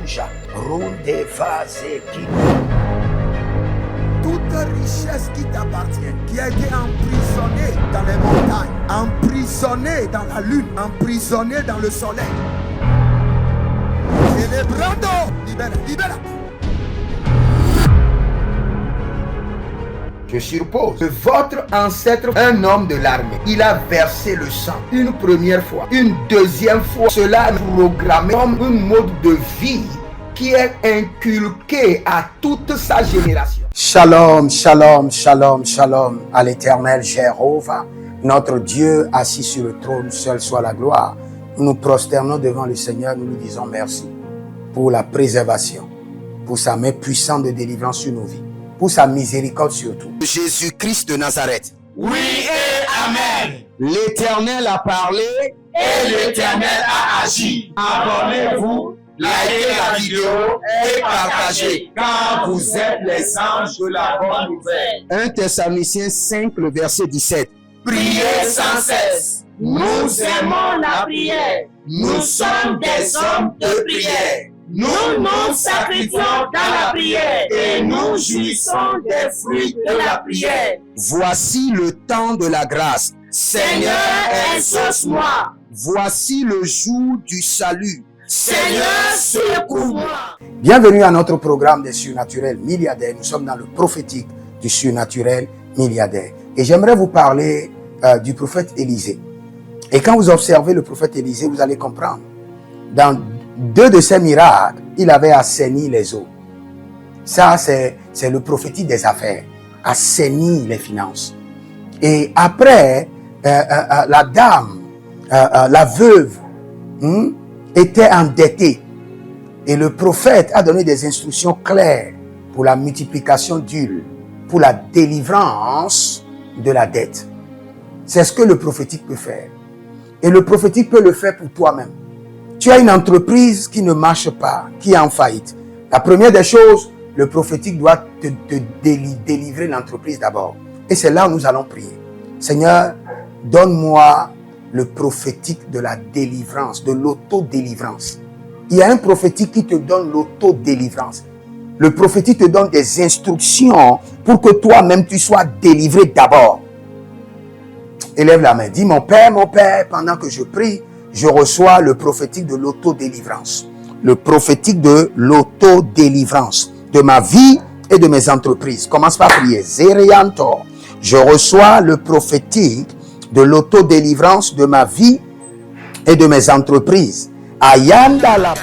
Rouja, Ronde Vazeki. Toute richesse qui t'appartient, qui a été emprisonnée dans les montagnes, emprisonnée dans la lune, emprisonnée dans le soleil. Célébrando, libère, libère. Je suppose que votre ancêtre, un homme de l'armée, il a versé le sang une première fois, une deuxième fois. Cela est programmé comme un mode de vie qui est inculqué à toute sa génération. Shalom, shalom, shalom, shalom à l'Éternel Jéhovah, notre Dieu assis sur le trône, seul soit la gloire. Nous nous prosternons devant le Seigneur, nous lui disons merci pour la préservation, pour sa main puissante de délivrance sur nos vies, pour sa miséricorde surtout. Jésus-Christ de Nazareth. Oui et Amen. L'Éternel a parlé et l'Éternel a agi. Abonnez-vous, likez la vidéo et partagez, car vous êtes les anges de la bonne nouvelle. 1 Thessaloniciens 5, le verset 17. Priez sans cesse. Nous aimons la prière. Nous sommes des hommes de prière. Nous nous sacrifions dans la prière et nous jouissons des fruits de la prière. Voici le temps de la grâce. Seigneur, exauce-moi. Voici le jour du salut. Seigneur, secours-moi. Bienvenue à notre programme des surnaturels milliardaires. Nous sommes dans le prophétique du surnaturel milliardaire. Et j'aimerais vous parler du prophète Élisée. Et quand vous observez le prophète Élisée, vous allez comprendre. Dans 2 de ses miracles, il avait assaini les eaux. Ça, c'est le prophétique des affaires. Assaini les finances. Et après, la dame, la veuve, était endettée. Et le prophète a donné des instructions claires pour la multiplication d'huile, pour la délivrance de la dette. C'est ce que le prophétique peut faire. Et le prophétique peut le faire pour toi-même. Tu as une entreprise qui ne marche pas, qui est en faillite. La première des choses, le prophétique doit te délivrer l'entreprise d'abord. Et c'est là où nous allons prier. Seigneur, donne-moi le prophétique de la délivrance, de l'autodélivrance. Il y a un prophétique qui te donne l'autodélivrance. Le prophétique te donne des instructions pour que toi-même tu sois délivré d'abord. Élève la main. Dis, mon Père, pendant que je prie, je reçois le prophétique de l'autodélivrance. Le prophétique de l'autodélivrance de ma vie et de mes entreprises. Commence par prier. Zérianto. Je reçois le prophétique de l'autodélivrance de ma vie et de mes entreprises. Ayanda la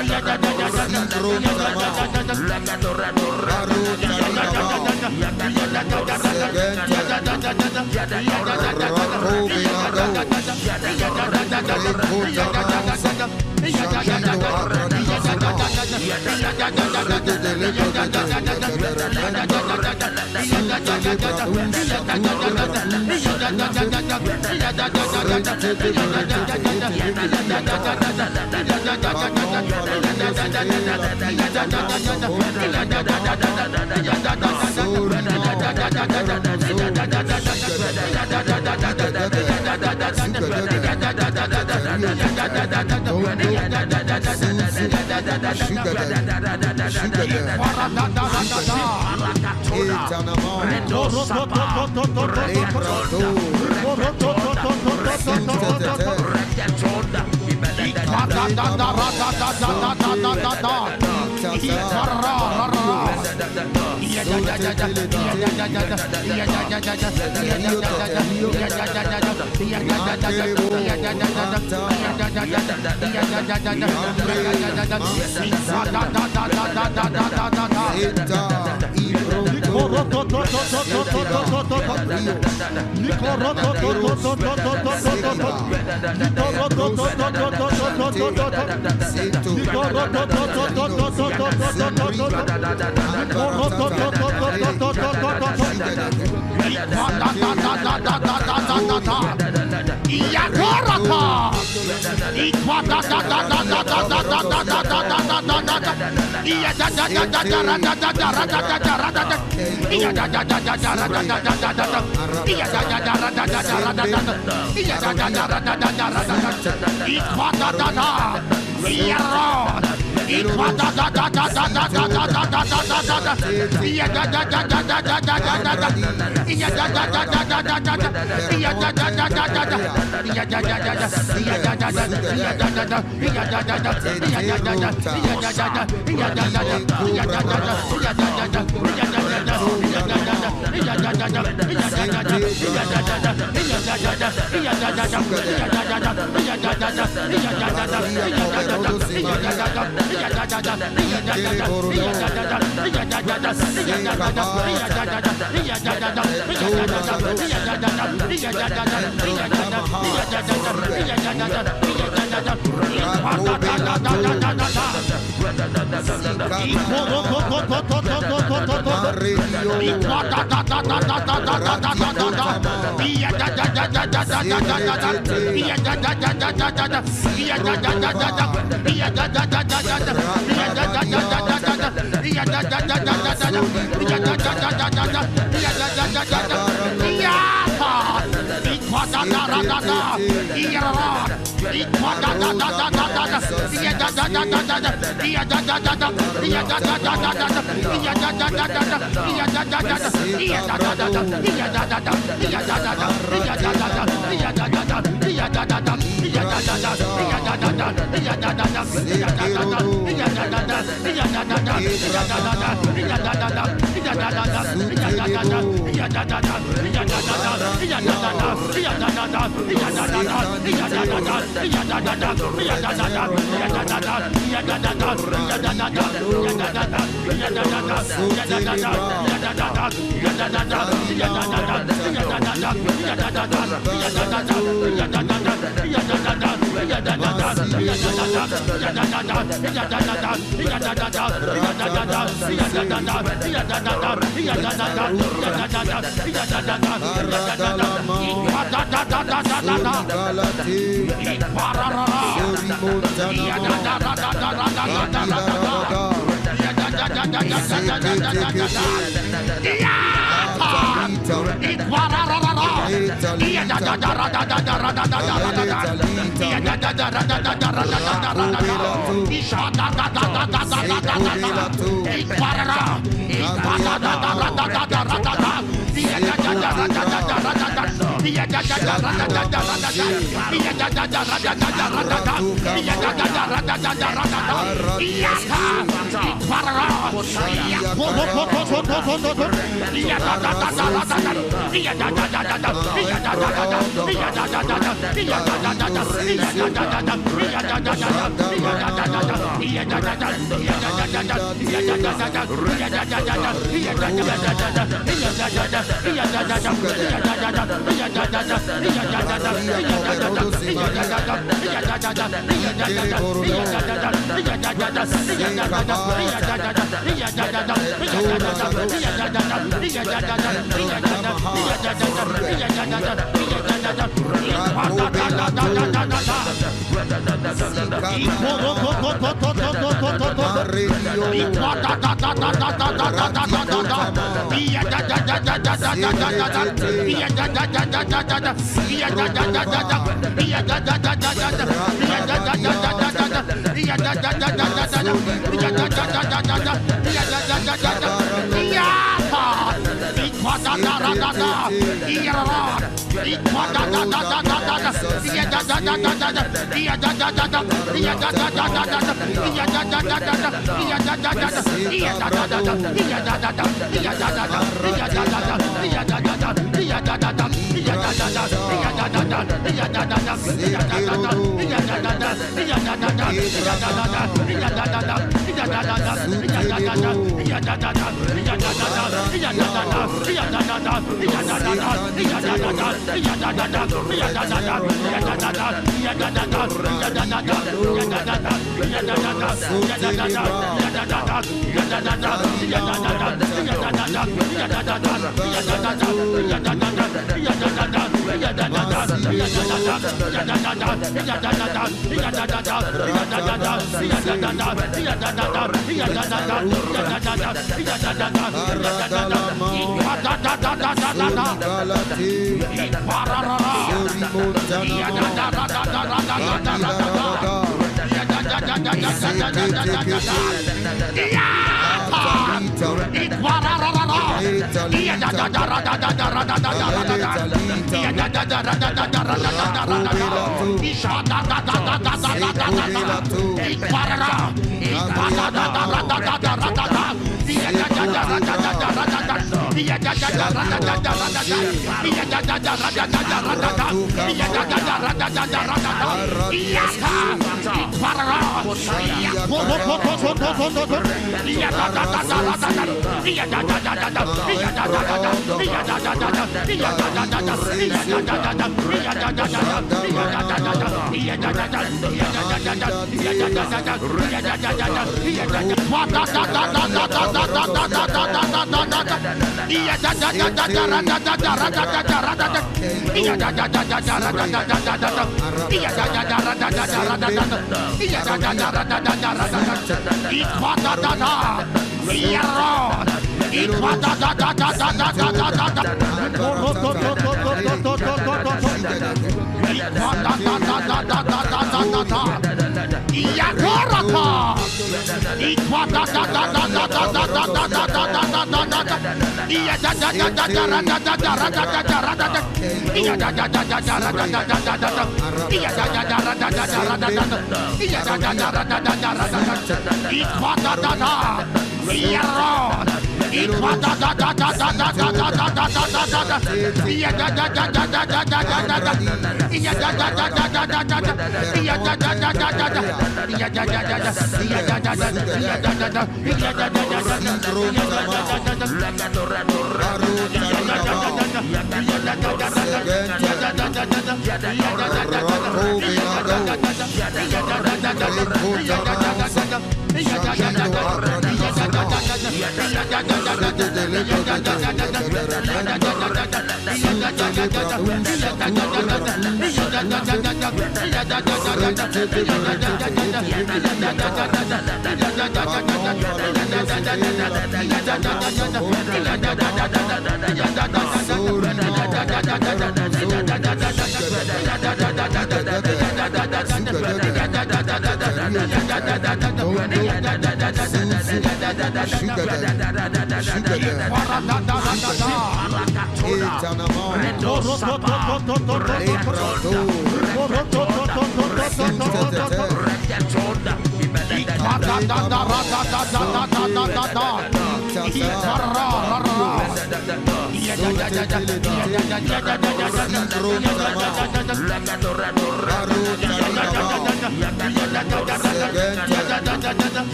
Rada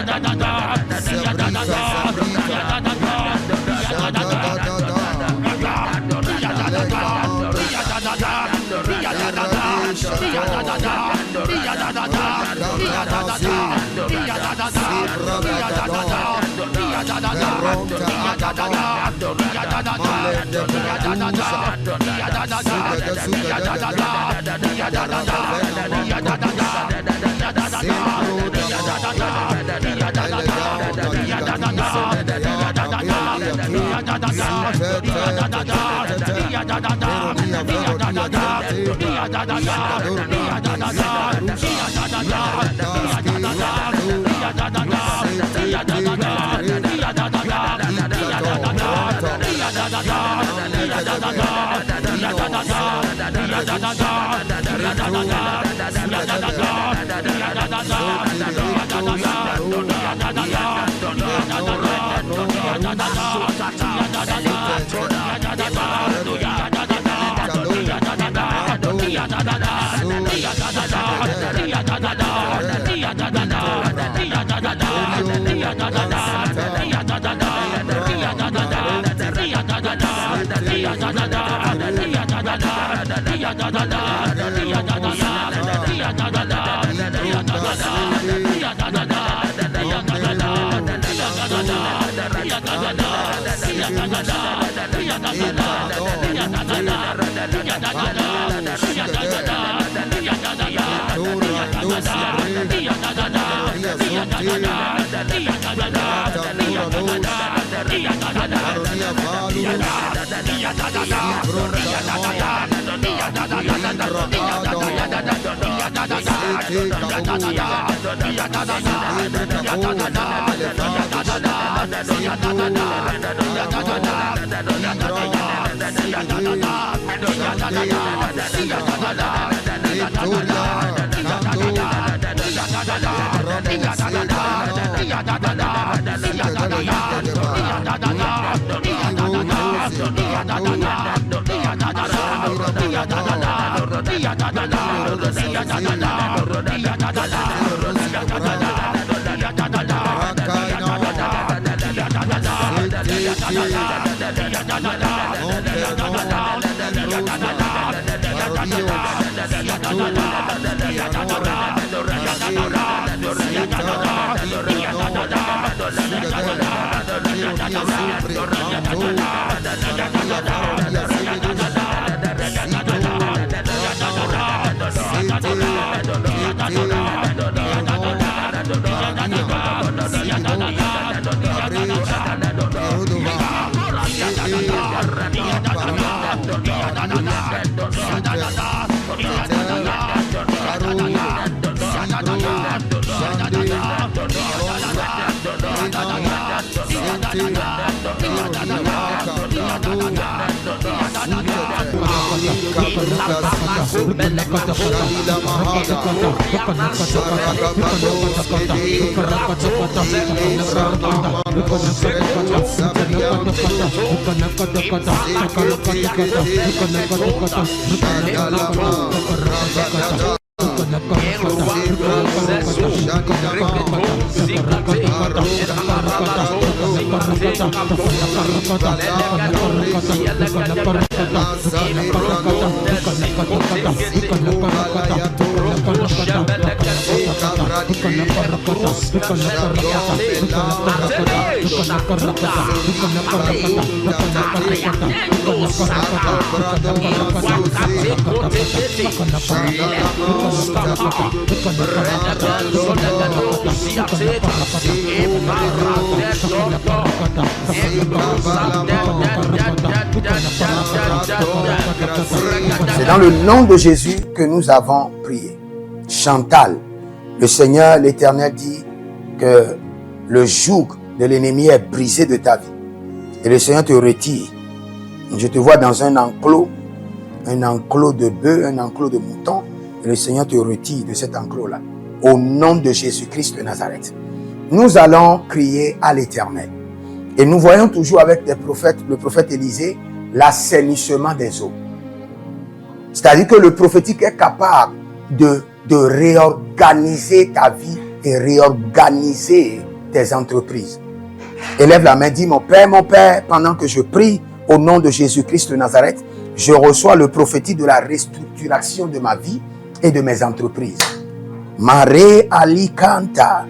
Rada C'est dans le nom de Jésus que nous avons prié. Chantal, le Seigneur, l'Éternel dit que le joug de l'ennemi est brisé de ta vie. Et le Seigneur te retire. Je te vois dans un enclos de bœufs, un enclos de moutons. Et le Seigneur te retire de cet enclos-là. Au nom de Jésus-Christ de Nazareth. Nous allons crier à l'Éternel. Et nous voyons toujours avec des prophètes, le prophète Élisée, l'assainissement des eaux. C'est-à-dire que le prophétique est capable de réorganiser ta vie et réorganiser tes entreprises. Élève la main, dis mon Père, pendant que je prie au nom de Jésus-Christ de Nazareth, je reçois le prophétie de la restructuration de ma vie et de mes entreprises. Mare Alicanta,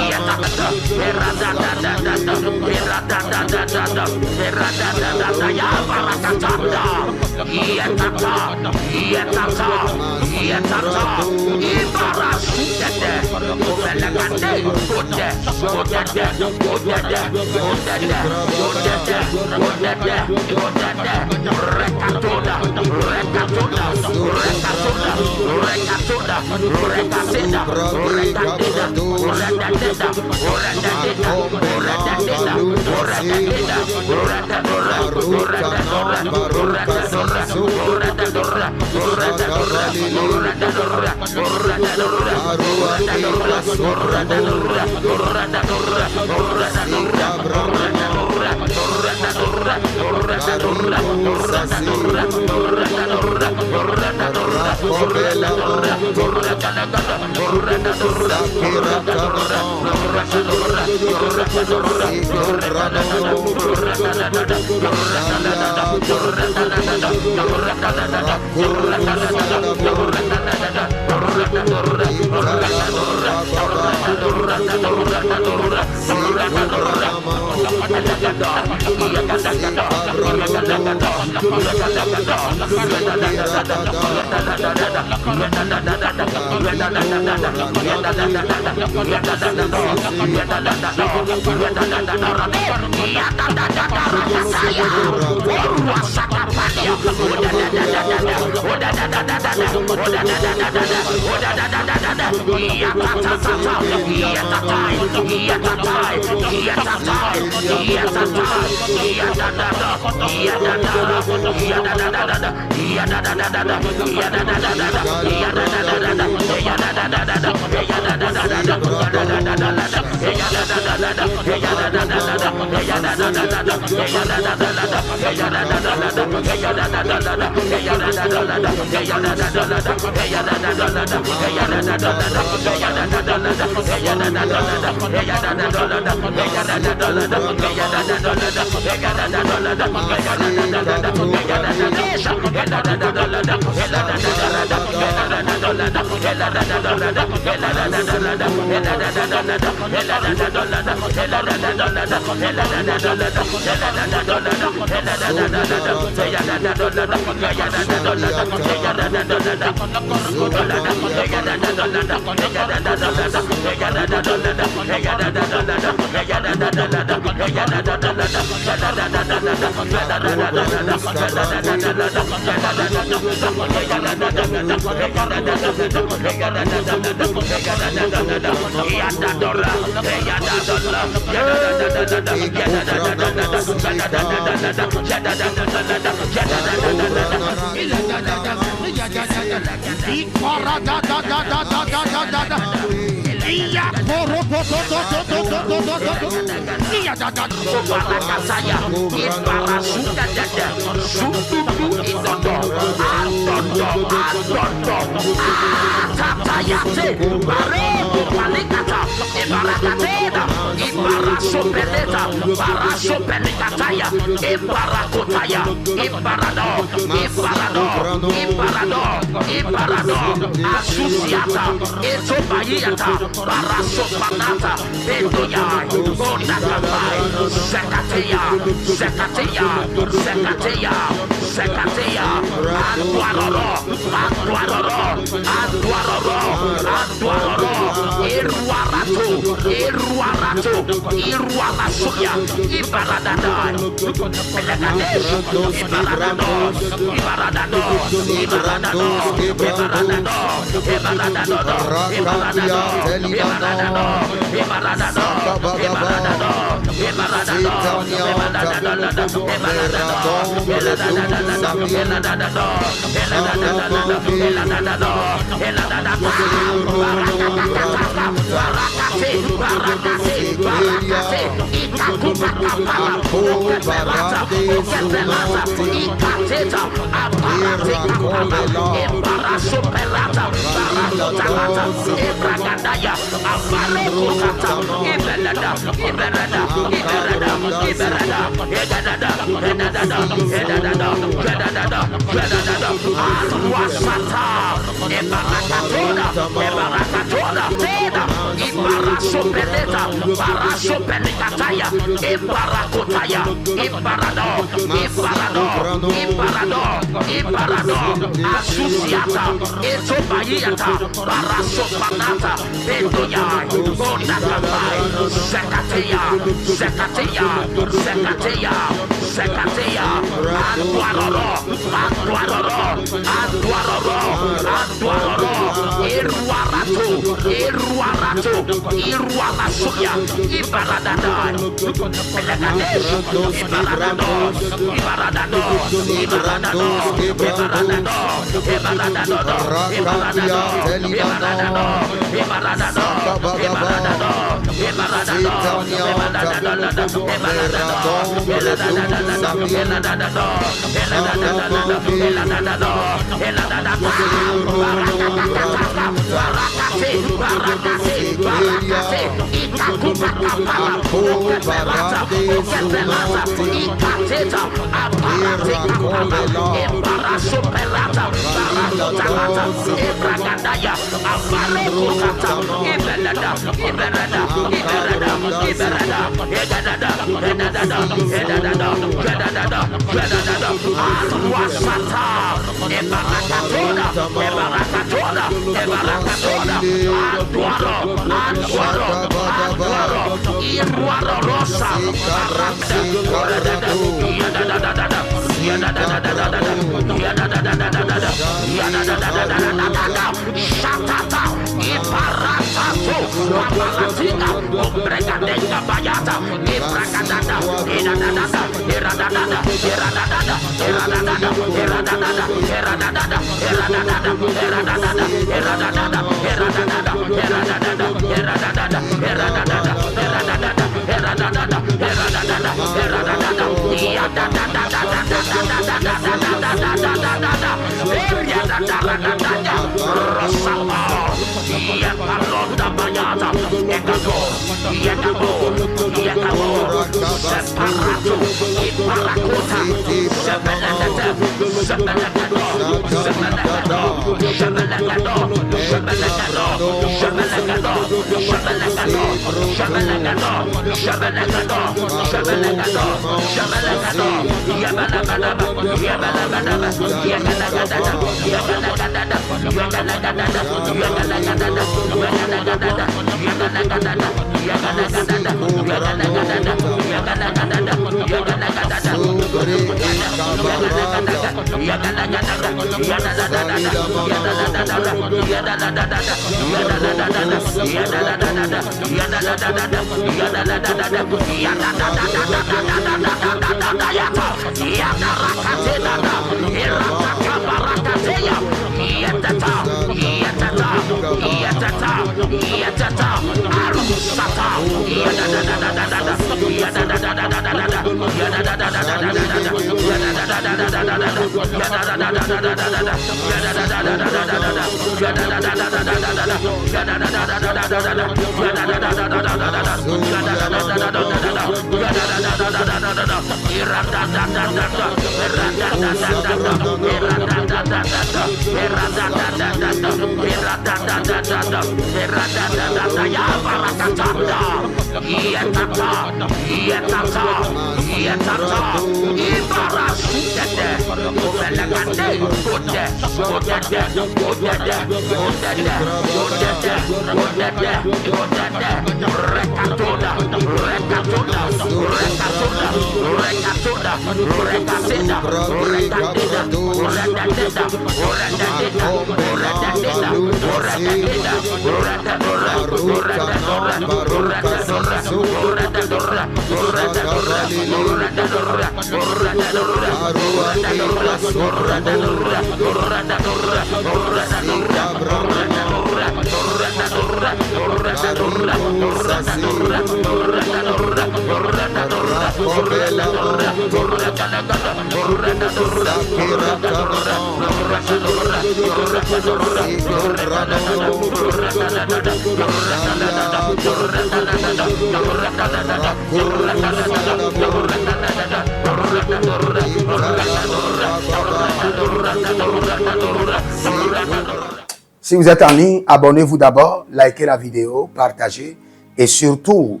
Si vous êtes en ligne, abonnez-vous d'abord, likez la vidéo, partagez et surtout,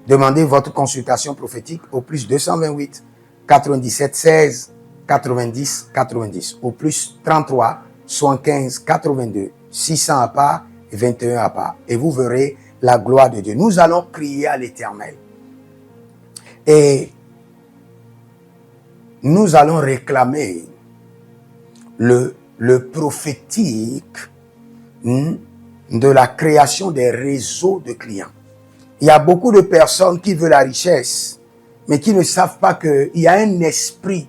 demandez votre consultation prophétique au plus 228 97 16 90 90 au plus 33 75 82 600 à part et 21 à part. Et vous verrez la gloire de Dieu. Nous allons crier à l'Éternel. Et nous allons réclamer le prophétique de la création des réseaux de clients. Il y a beaucoup de personnes qui veulent la richesse, mais qui ne savent pas qu'il y a un esprit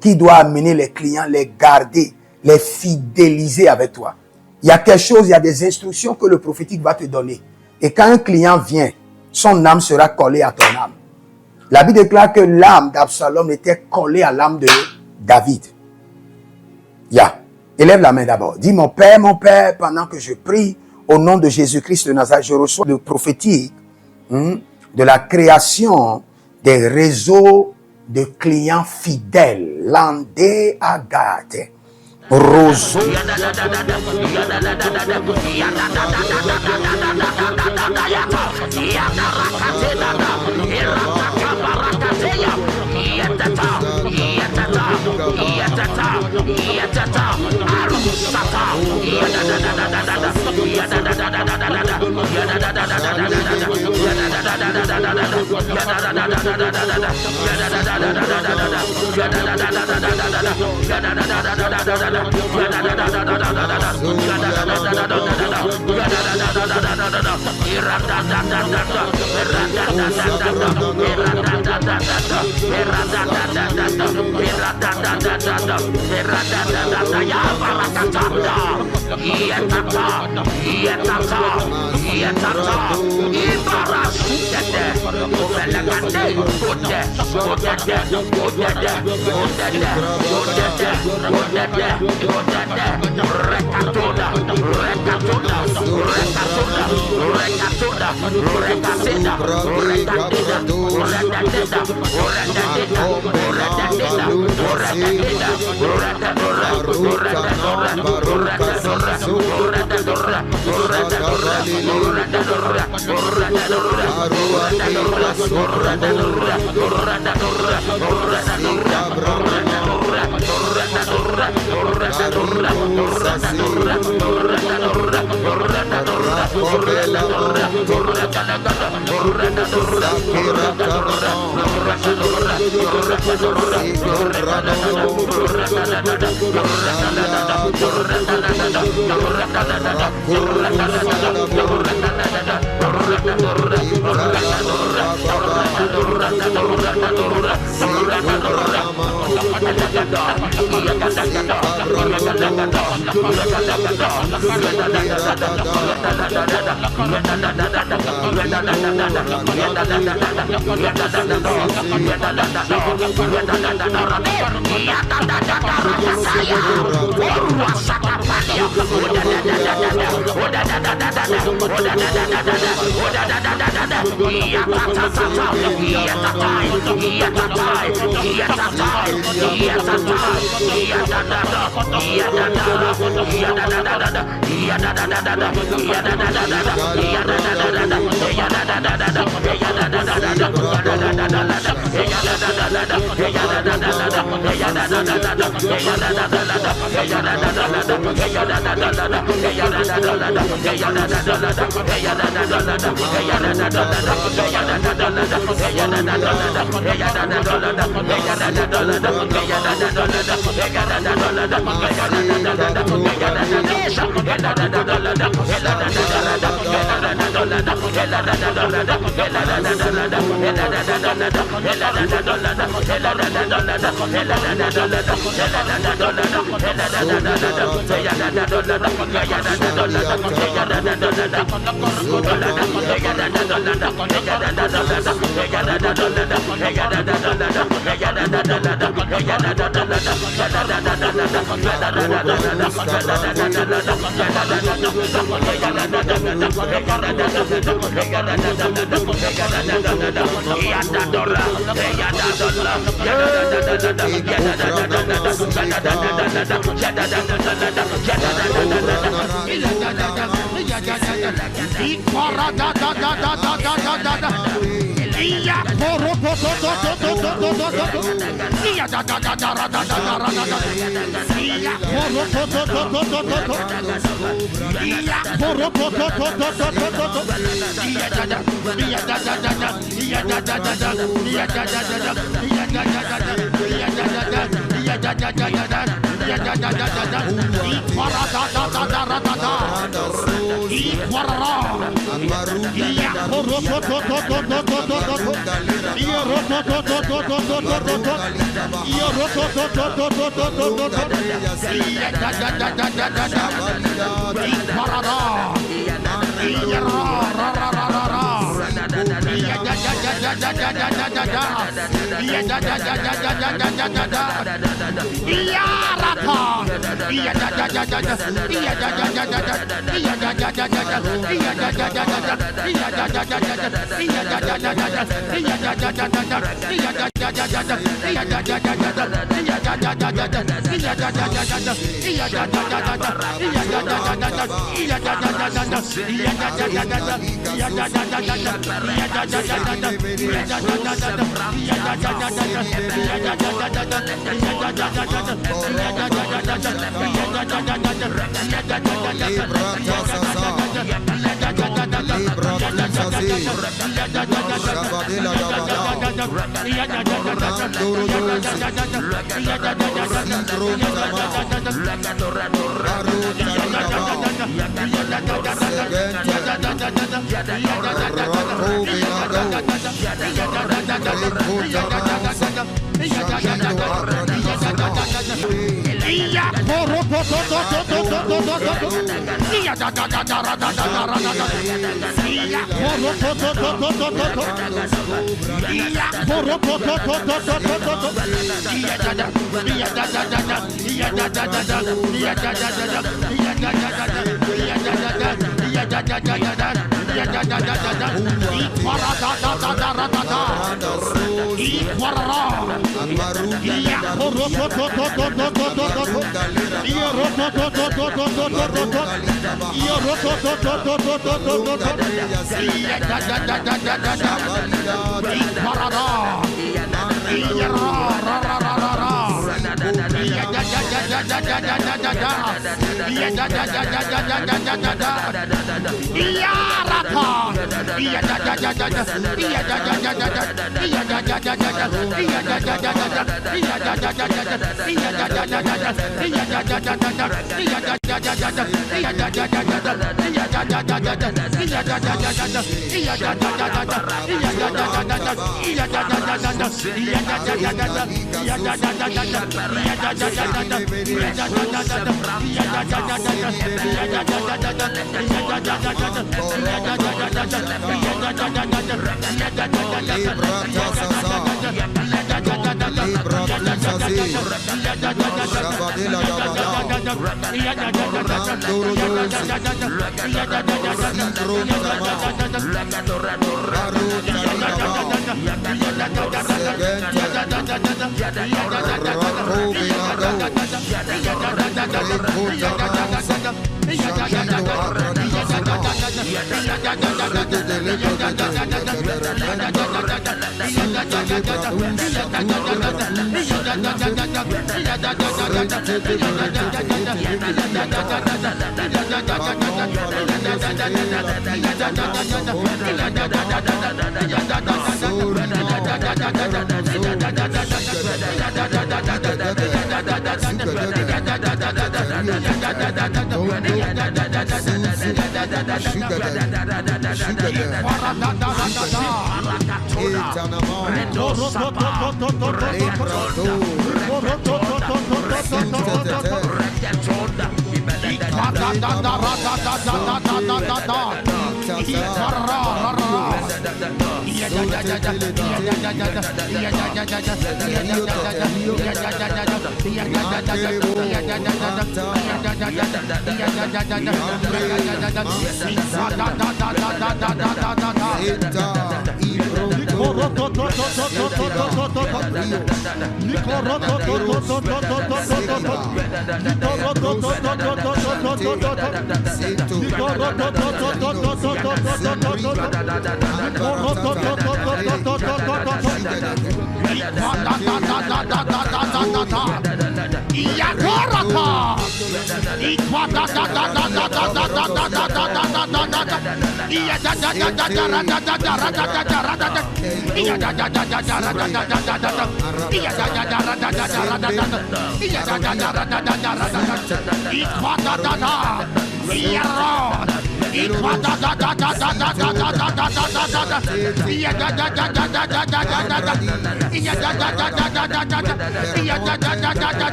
qui doit amener les clients, les garder, les fidéliser avec toi. Il y a quelque chose, il y a des instructions que le prophétique va te donner. Et quand un client vient, son âme sera collée à ton âme. La Bible déclare que l'âme d'Absalom était collée à l'âme de David. Élève la main d'abord. Dis, mon Père, pendant que je prie au nom de Jésus-Christ de Nazareth, je reçois le prophétique de la création des réseaux de clients fidèles. Landé Agate. Roseau.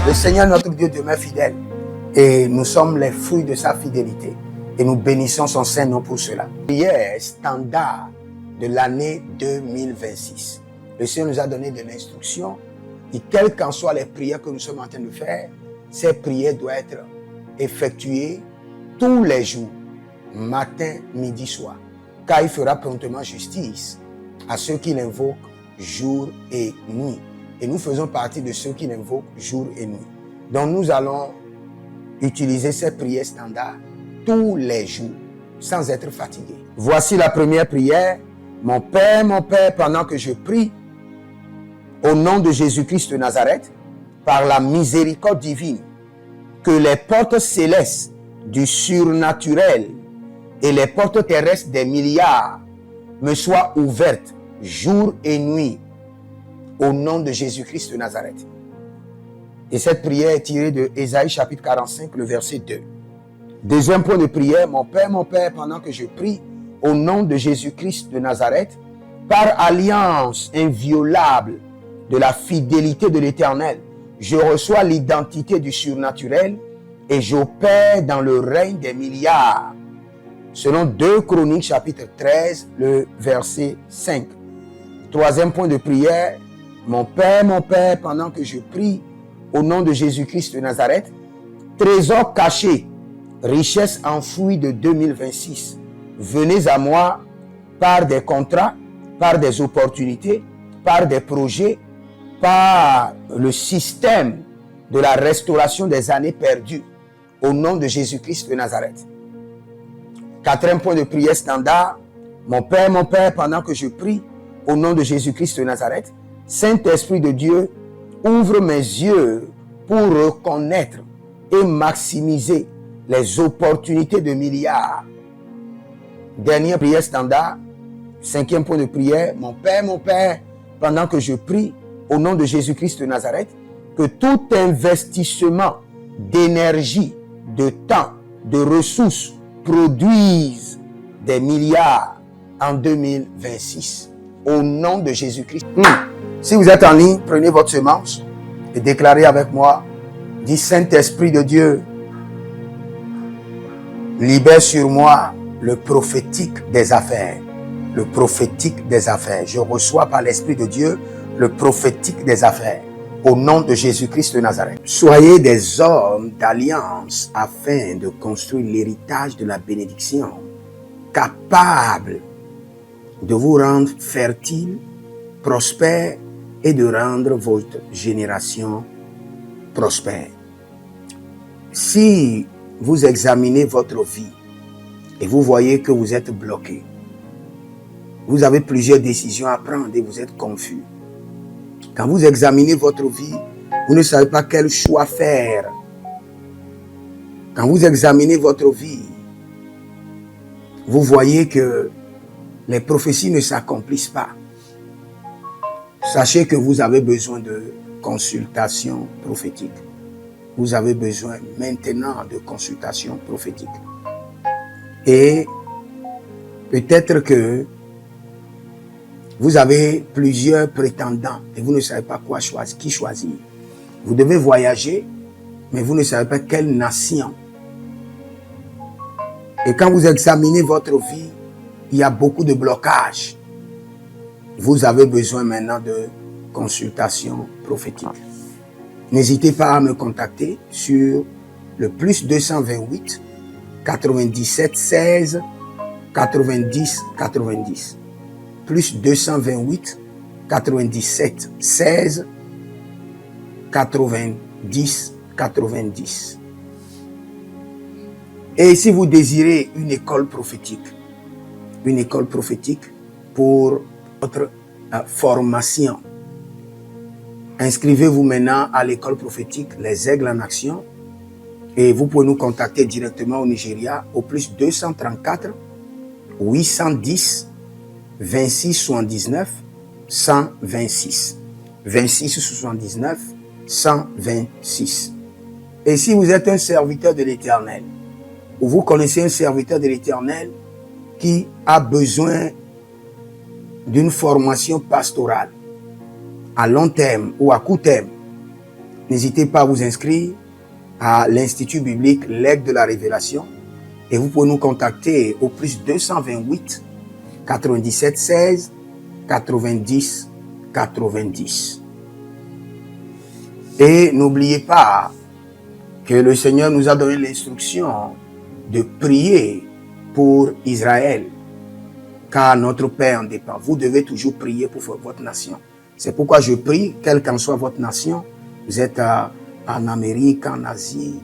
Le Seigneur notre Dieu demeure fidèle et nous sommes les fruits de sa fidélité et nous bénissons son saint nom pour cela. Prière standard de l'année 2026. Le Seigneur nous a donné de l'instruction et quelles qu'en soient les prières que nous sommes en train de faire, ces prières doivent être effectuées tous les jours, matin, midi, soir, car il fera promptement justice à ceux qui l'invoquent jour et nuit. Et nous faisons partie de ceux qui l'invoquent jour et nuit. Donc nous allons utiliser ces prières standards tous les jours, sans être fatigués. Voici la première prière. Mon Père, pendant que je prie, au nom de Jésus-Christ de Nazareth, par la miséricorde divine, que les portes célestes du surnaturel et les portes terrestres des milliards me soient ouvertes jour et nuit, au nom de Jésus-Christ de Nazareth. Et cette prière est tirée de Ésaïe chapitre 45, le verset 2. Deuxième point de prière, mon Père, pendant que je prie, au nom de Jésus-Christ de Nazareth, par alliance inviolable de la fidélité de l'Éternel, je reçois l'identité du surnaturel et j'opère dans le règne des milliards. Selon 2 Chroniques chapitre 13, le verset 5. Troisième point de prière, mon Père, pendant que je prie, au nom de Jésus-Christ de Nazareth, trésor caché, richesse enfouie de 2026, venez à moi par des contrats, par des opportunités, par des projets, par le système de la restauration des années perdues, au nom de Jésus-Christ de Nazareth. Quatrième point de prière standard, mon Père, pendant que je prie, au nom de Jésus-Christ de Nazareth, Saint-Esprit de Dieu, ouvre mes yeux pour reconnaître et maximiser les opportunités de milliards. Dernière prière standard, cinquième point de prière, mon Père, pendant que je prie, au nom de Jésus-Christ de Nazareth, que tout investissement d'énergie, de temps, de ressources produise des milliards en 2026. Au nom de Jésus-Christ. Si vous êtes en ligne, prenez votre semence et déclarez avec moi, dis Saint-Esprit de Dieu, libère sur moi le prophétique des affaires. Le prophétique des affaires. Je reçois par l'Esprit de Dieu le prophétique des affaires. Au nom de Jésus-Christ de Nazareth. Soyez des hommes d'alliance afin de construire l'héritage de la bénédiction, capables de vous rendre fertile, prospère et de rendre votre génération prospère. Si vous examinez votre vie et vous voyez que vous êtes bloqué, vous avez plusieurs décisions à prendre et vous êtes confus. Quand vous examinez votre vie, vous ne savez pas quel choix faire. Quand vous examinez votre vie, vous voyez que les prophéties ne s'accomplissent pas. Sachez que vous avez besoin de consultation prophétique. Vous avez besoin maintenant de consultation prophétique. Et peut-être que vous avez plusieurs prétendants et vous ne savez pas qui choisir. Vous devez voyager, mais vous ne savez pas quelle nation. Et quand vous examinez votre vie, il y a beaucoup de blocages. Vous avez besoin maintenant de consultation prophétique. N'hésitez pas à me contacter sur le plus 228 97 16 90 90. Plus 228 97 16 90 90. Et si vous désirez une école prophétique pour votre formation, inscrivez-vous maintenant à l'école prophétique Les Aigles en Action et vous pouvez nous contacter directement au Nigeria au plus 234 810 26 79 126. 26 79 126. Et si vous êtes un serviteur de l'Éternel, ou vous connaissez un serviteur de l'Éternel qui a besoin d'une formation pastorale à long terme ou à court terme, n'hésitez pas à vous inscrire à l'Institut biblique L'Aigle de la Révélation et vous pouvez nous contacter au plus 228 97 16 90 90. Et n'oubliez pas que le Seigneur nous a donné l'instruction de prier pour Israël, car notre paix en dépend. Vous devez toujours prier pour votre nation. C'est pourquoi je prie, quelle qu'en soit votre nation, vous êtes en Amérique, en Asie,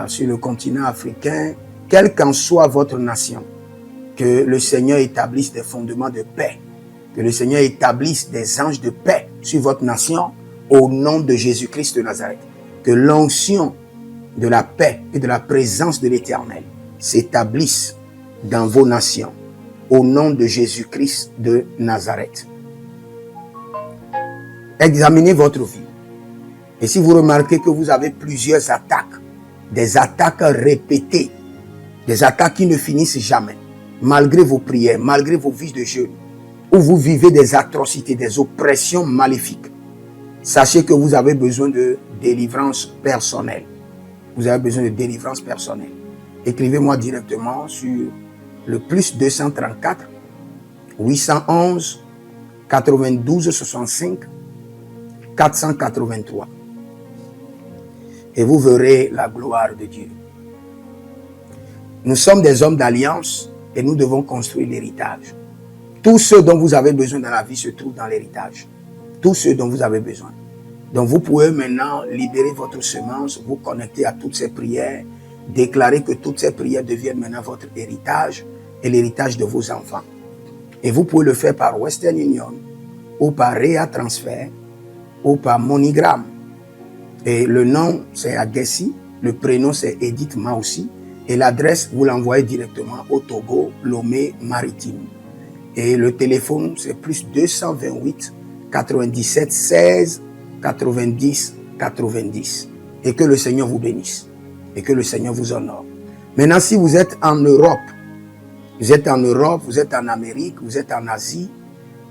sur le continent africain, quelle qu'en soit votre nation, que le Seigneur établisse des fondements de paix, que le Seigneur établisse des anges de paix sur votre nation au nom de Jésus-Christ de Nazareth. Que l'onction de la paix et de la présence de l'Éternel s'établisse dans vos nations au nom de Jésus-Christ de Nazareth. Examinez votre vie. Et si vous remarquez que vous avez plusieurs attaques, des attaques répétées, des attaques qui ne finissent jamais, malgré vos prières, malgré vos vies de jeûne, où vous vivez des atrocités, des oppressions maléfiques, sachez que vous avez besoin de délivrance personnelle. Vous avez besoin de délivrance personnelle. Écrivez-moi directement sur le plus 234 811 92 65 483. Et vous verrez la gloire de Dieu. Nous sommes des hommes d'alliance et nous devons construire l'héritage. Tout ce dont vous avez besoin dans la vie se trouve dans l'héritage. Tout ce dont vous avez besoin. Donc vous pouvez maintenant libérer votre semence, vous connecter à toutes ces prières, déclarer que toutes ces prières deviennent maintenant votre héritage et l'héritage de vos enfants. Et vous pouvez le faire par Western Union ou par Rea Transfer ou par MoneyGram. Et le nom c'est Agessi, le prénom c'est Edith Maussi et l'adresse vous l'envoyez directement au Togo, Lomé Maritime. Et le téléphone c'est plus 228 97 16 90 90. Et que le Seigneur vous bénisse. Et que le Seigneur vous honore. Maintenant, si vous êtes en Europe, vous êtes en Amérique, vous êtes en Asie,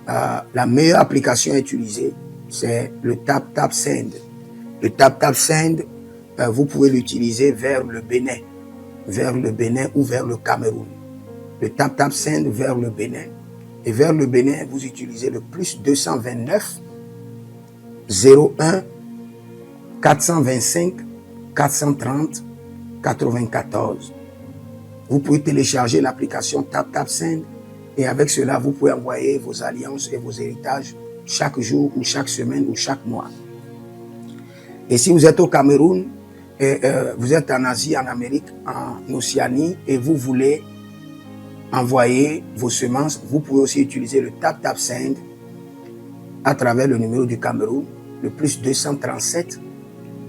la meilleure application à utiliser, c'est le TapTapSend. Le TapTapSend, vous pouvez l'utiliser vers le Bénin ou vers le Cameroun. Le TapTapSend vers le Bénin. Et vers le Bénin, vous utilisez le plus 229 01 425 430 94. Vous pouvez télécharger l'application TapTapSend et avec cela, vous pouvez envoyer vos alliances et vos héritages chaque jour ou chaque semaine ou chaque mois. Et si vous êtes au Cameroun, vous êtes en Asie, en Amérique, en Océanie, et vous voulez envoyer vos semences, vous pouvez aussi utiliser le Tap Send à travers le numéro du Cameroun, le plus 237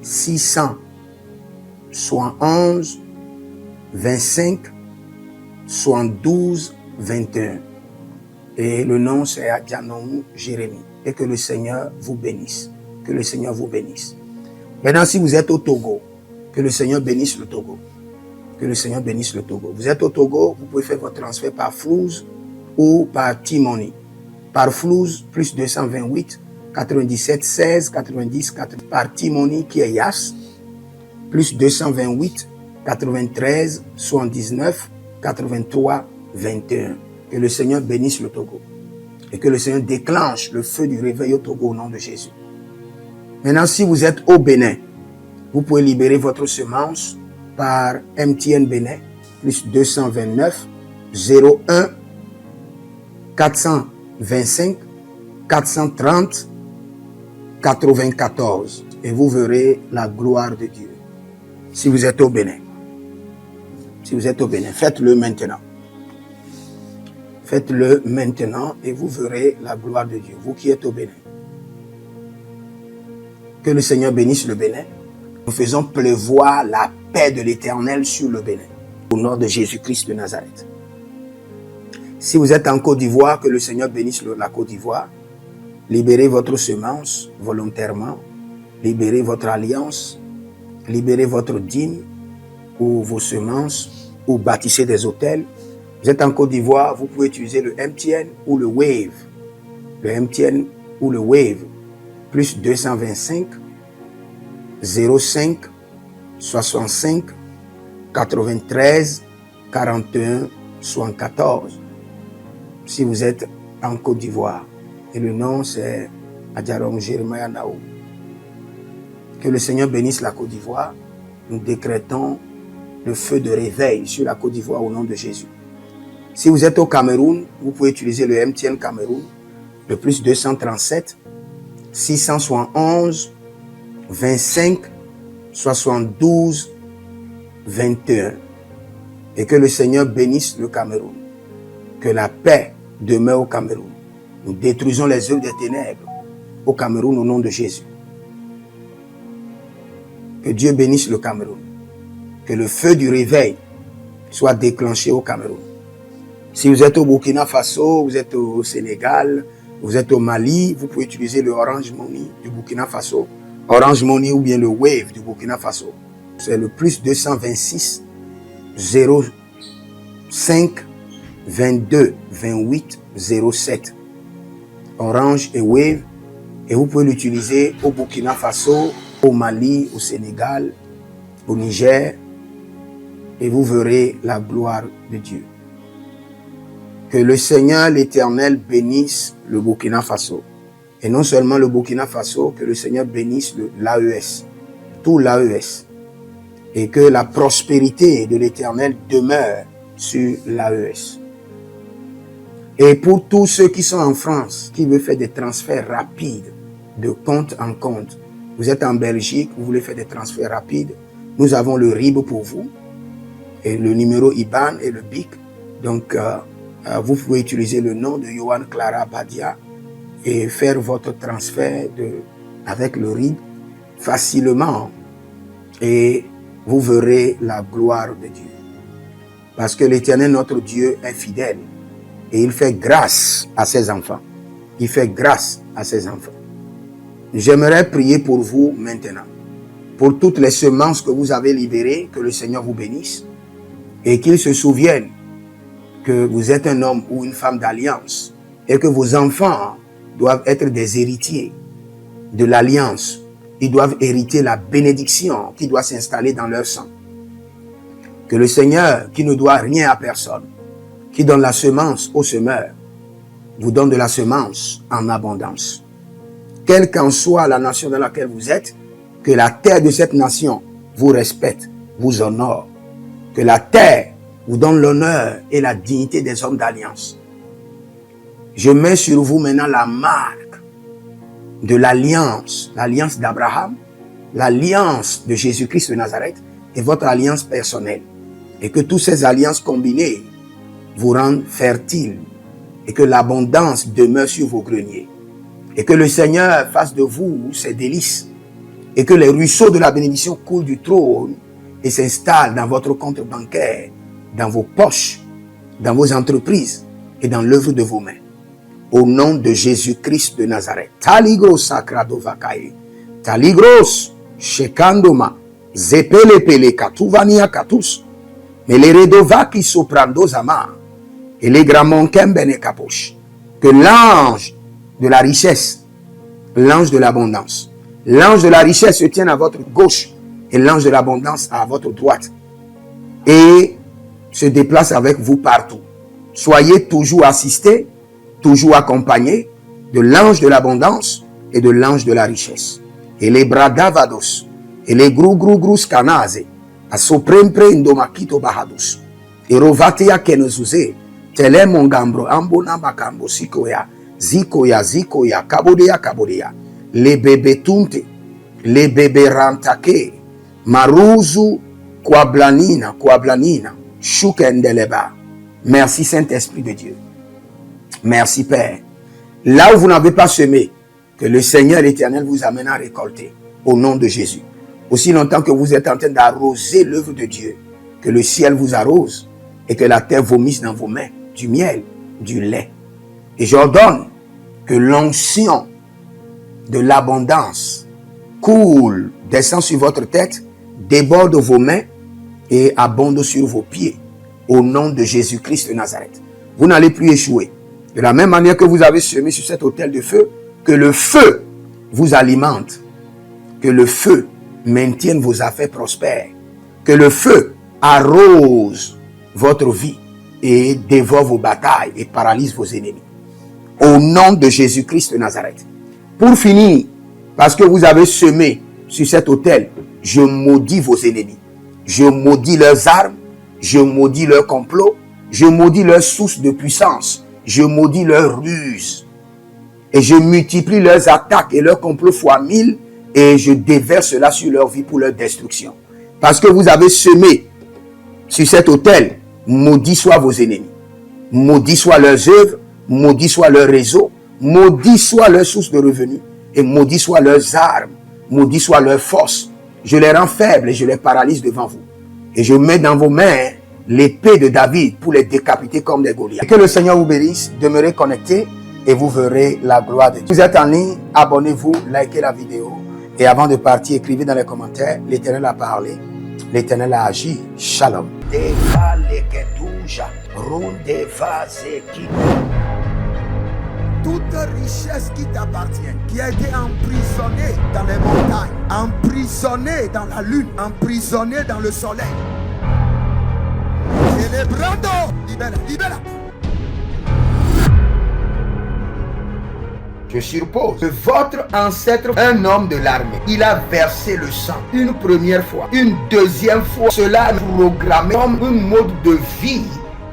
671 25 72 21. Et le nom c'est Adjanou Jérémie. Et que le Seigneur vous bénisse. Que le Seigneur vous bénisse. Maintenant, si vous êtes au Togo, que le Seigneur bénisse le Togo. Que le Seigneur bénisse le Togo. Vous êtes au Togo, vous pouvez faire votre transfert par Flouz ou par T-Money. Par Flouz, plus 228 97 16 90 4. Par T-Money qui est Yas, plus 228 93 79 83 21. Que le Seigneur bénisse le Togo. Et que le Seigneur déclenche le feu du réveil au Togo au nom de Jésus. Maintenant, si vous êtes au Bénin, vous pouvez libérer votre semence par MTN Bénin, plus 229 01 425 430 94. Et vous verrez la gloire de Dieu. Si vous êtes au Bénin. Si vous êtes au Bénin, faites-le maintenant. Faites-le maintenant et vous verrez la gloire de Dieu. Vous qui êtes au Bénin. Que le Seigneur bénisse le Bénin. Nous faisons pleuvoir la paix de l'Éternel sur le Bénin. Au nom de Jésus-Christ de Nazareth. Si vous êtes en Côte d'Ivoire, que le Seigneur bénisse la Côte d'Ivoire. Libérez votre semence volontairement. Libérez votre alliance. Libérez votre dîme ou vos semences ou bâtissez des hôtels. Vous êtes en Côte d'Ivoire, vous pouvez utiliser le MTN ou le Wave. Le MTN ou le Wave. Plus 225 05 65 93 41 74. Si vous êtes en Côte d'Ivoire. Et le nom c'est Adjarom Jeremiah Naou. Que le Seigneur bénisse la Côte d'Ivoire. Nous décrétons le feu de réveil sur la Côte d'Ivoire au nom de Jésus. Si vous êtes au Cameroun, vous pouvez utiliser le MTN Cameroun, le plus 237 671 25 72 21. Et que le Seigneur bénisse le Cameroun. Que la paix demeure au Cameroun. Nous détruisons les œuvres des ténèbres au Cameroun au nom de Jésus. Que Dieu bénisse le Cameroun. Que le feu du réveil soit déclenché au Cameroun. Si vous êtes au Burkina Faso, vous êtes au Sénégal, vous êtes au Mali, vous pouvez utiliser le Orange Money du Burkina Faso. Orange Money ou bien le Wave du Burkina Faso. C'est le plus 226 05 22 28 07. Orange et Wave. Et vous pouvez l'utiliser au Burkina Faso, au Mali, au Sénégal, au Niger. Et vous verrez la gloire de Dieu. Que le Seigneur l'Éternel bénisse le Burkina Faso. Et non seulement le Burkina Faso, que le Seigneur bénisse l'AES, tout l'AES. Et que la prospérité de l'Éternel demeure sur l'AES. Et pour tous ceux qui sont en France, qui veulent faire des transferts rapides de compte en compte, vous êtes en Belgique, vous voulez faire des transferts rapides, nous avons le RIB pour vous, et le numéro IBAN et le BIC. Donc, vous pouvez utiliser le nom de Yohan Clara Badia et faire votre transfert avec le RIB facilement. Et vous verrez la gloire de Dieu. Parce que l'Éternel, notre Dieu, est fidèle. Et il fait grâce à ses enfants. Il fait grâce à ses enfants. J'aimerais prier pour vous maintenant. Pour toutes les semences que vous avez libérées, que le Seigneur vous bénisse. Et qu'il se souvienne que vous êtes un homme ou une femme d'alliance et que vos enfants doivent être des héritiers de l'alliance. Ils doivent hériter la bénédiction qui doit s'installer dans leur sang. Que le Seigneur, qui ne doit rien à personne, qui donne la semence au semeur, vous donne de la semence en abondance. Quelle qu'en soit la nation dans laquelle vous êtes, que la terre de cette nation vous respecte, vous honore. Que la terre vous donne l'honneur et la dignité des hommes d'alliance. Je mets sur vous maintenant la marque de l'alliance d'Abraham, l'alliance de Jésus-Christ de Nazareth est votre alliance personnelle. Et que toutes ces alliances combinées vous rendent fertiles. Et que l'abondance demeure sur vos greniers. Et que le Seigneur fasse de vous ses délices. Et que les ruisseaux de la bénédiction coulent du trône et s'installent dans votre compte bancaire, dans vos poches, dans vos entreprises et dans l'œuvre de vos mains. Au nom de Jésus-Christ de Nazareth. Taligros sacrado vakae. Taligros shekandoma. Zepelepele katuvania katus. Meleredova qui soprando zama. Et les gramons kembene kaposh. Que l'ange de la richesse, l'ange de l'abondance, l'ange de la richesse se tienne à votre gauche et l'ange de l'abondance à votre droite. Et se déplace avec vous partout. Soyez toujours assistés, toujours accompagnés de l'ange de l'abondance et de l'ange de la richesse. Et les bradavados, et les grou scanase, a soprempre indomakito bahadus. Et rovatea kenezuze, tele mongambro ambona makambo sikoya, zikoya, kabodea. Les bébés tunte, les bébés rantake, maruzu, kwablanina, shukendeleba. Merci Saint-Esprit de Dieu. Merci Père. Là où vous n'avez pas semé, que le Seigneur éternel vous amène à récolter. Au nom de Jésus. Aussi longtemps que vous êtes en train d'arroser l'œuvre de Dieu, que le ciel vous arrose et que la terre vomisse dans vos mains du miel, du lait. Et j'ordonne que l'onction de l'abondance coule, descend sur votre tête, déborde vos mains et abonde sur vos pieds. Au nom de Jésus-Christ de Nazareth. Vous n'allez plus échouer. De la même manière que vous avez semé sur cet autel de feu, que le feu vous alimente. Que le feu maintienne vos affaires prospères. Que le feu arrose votre vie et dévore vos batailles et paralyse vos ennemis. Au nom de Jésus-Christ de Nazareth. Pour finir, parce que vous avez semé sur cet autel, je maudis vos ennemis. Je maudis leurs armes. Je maudis leur complot, je maudis leur source de puissance, je maudis leur ruse. Et je multiplie leurs attaques et leurs complots fois 1000 et je déverse cela sur leur vie pour leur destruction. Parce que vous avez semé sur cet autel, maudit soient vos ennemis, maudit soient leurs œuvres, maudit soit leur réseau, maudit soit leur source de revenus et maudit soient leurs armes, maudit soit leur force. Je les rends faibles et je les paralyse devant vous. Et je mets dans vos mains l'épée de David pour les décapiter comme des Goliaths. Que le Seigneur vous bénisse, demeurez connectés et vous verrez la gloire de Dieu. Vous êtes en ligne, abonnez-vous, likez la vidéo. Et avant de partir, écrivez dans les commentaires, l'Éternel a parlé, l'Éternel a agi. Shalom. Toute richesse qui t'appartient, qui a été emprisonnée dans les montagnes, emprisonnée dans la lune, emprisonnée dans le soleil. Célébrando, libera. Je suppose que votre ancêtre, un homme de l'armée, il a versé le sang une première fois, une deuxième fois. Cela est programmé comme un mode de vie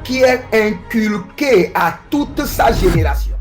qui est inculqué à toute sa génération.